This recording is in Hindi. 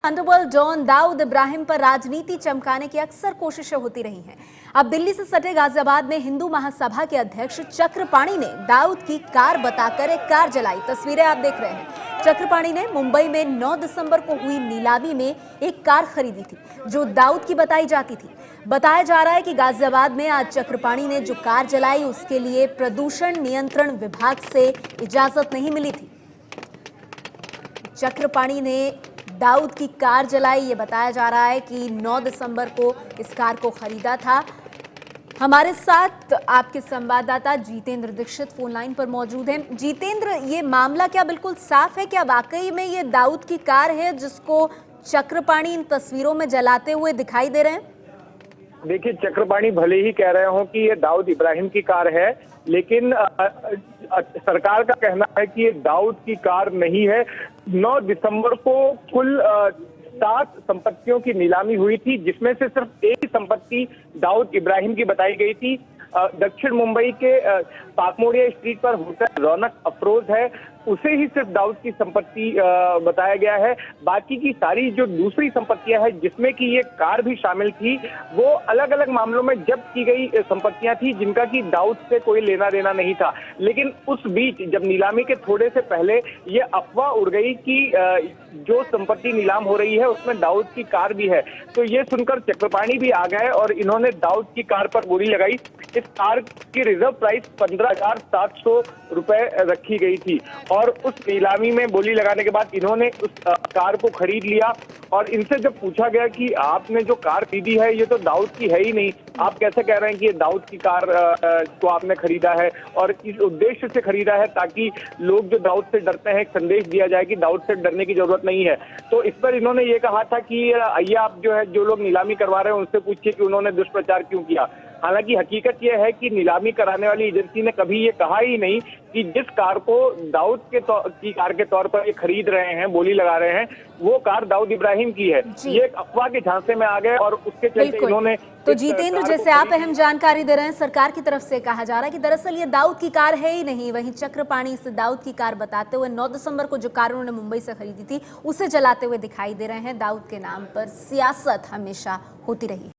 अंडरवर्ल्ड डॉन दाऊद इब्राहिम पर राजनीति चमकाने की अक्सर कोशिशें होती रही हैं। अब दिल्ली से सटे गाजियाबाद में हिंदू महासभा के अध्यक्ष चक्रपाणी ने दाऊद की कार बताकर एक कार जलाई। तस्वीरें आप देख रहे हैं। चक्रपाणी ने मुंबई में 9 दिसंबर को हुई नीलामी में एक कार खरीदी थी जो दाऊद की बताई जाती थी। बताया जा रहा है कि गाजियाबाद में आज चक्रपाणी ने जो कार जलाई उसके लिए प्रदूषण नियंत्रण विभाग से इजाजत नहीं मिली थी। चक्रपाणी ने दाऊद की कार जलाई। ये बताया जा रहा है कि 9 दिसंबर को इस कार को खरीदा था। हमारे साथ आपके संवाददाता जितेंद्र दीक्षित फोन लाइन पर मौजूद हैं। जितेंद्र, ये मामला क्या बिल्कुल साफ है? क्या वाकई में ये दाऊद की कार है जिसको चक्रपाणी इन तस्वीरों में जलाते हुए दिखाई दे रहे हैं? देखिए, चक्रपाणी भले ही कह रहे हो कि ये दाऊद इब्राहिम की कार है, लेकिन सरकार का कहना है कि ये दाऊद की कार नहीं है। 9 दिसंबर को कुल 7 संपत्तियों की नीलामी हुई थी, जिसमें से सिर्फ एक ही संपत्ति दाऊद इब्राहिम की बताई गई थी। दक्षिण मुंबई के पाकमोड़िया स्ट्रीट पर होटल रौनक अफरोज है, उसे ही सिर्फ दाऊद की संपत्ति बताया गया है। बाकी की सारी जो दूसरी संपत्तियां हैं, जिसमें कि ये कार भी शामिल थी, वो अलग अलग मामलों में जब्त की गई संपत्तियां थी, जिनका कि दाऊद से कोई लेना देना नहीं था। लेकिन उस बीच जब नीलामी के थोड़े से पहले ये अफवाह उड़ गई कि जो संपत्ति नीलाम हो रही है उसमें दाऊद की कार भी है, तो ये सुनकर चक्रपाणी भी आ गए और इन्होंने दाऊद की कार पर बोली लगाई। इस कार की रिजर्व प्राइस 15,700 रुपए रखी गई थी और उस नीलामी में बोली लगाने के बाद इन्होंने उस कार को खरीद लिया। और इनसे जब पूछा गया कि आपने जो कार खरीदी है ये तो दाऊद की है ही नहीं, आप कैसे कह रहे हैं कि ये दाऊद की कार को आपने खरीदा है और इस उद्देश्य से खरीदा है ताकि लोग जो दाऊद से डरते हैं एक संदेश दिया जाए कि दाऊद से डरने की जरूरत नहीं है। तो इस पर इन्होंने ये कहा था कि आइए आप जो लोग नीलामी करवा रहे हैं उनसे पूछिए कि उन्होंने दुष्प्रचार क्यों किया। हालांकि हकीकत यह है कि नीलामी कराने वाली एजेंसी ने कभी ये कहा ही नहीं कि जिस कार को दाऊद की कार के तौर पर ये खरीद रहे हैं, बोली लगा रहे हैं, वो कार दाऊद इब्राहिम की है। ये एक अफवाह के झांसे में आ गए और उसके चलते इन्होंने तो जितेंद्र, जैसे आप अहम जानकारी दे रहे हैं, सरकार की तरफ से कहा जा रहा है कि दरअसल ये दाऊद की कार है ही नहीं। वहीं चक्रपाणी इसे दाऊद की कार बताते हुए 9 दिसंबर को जो कार उन्होंने मुंबई से खरीदी थी उसे जलाते हुए दिखाई दे रहे हैं। दाऊद के नाम पर सियासत हमेशा होती रही है।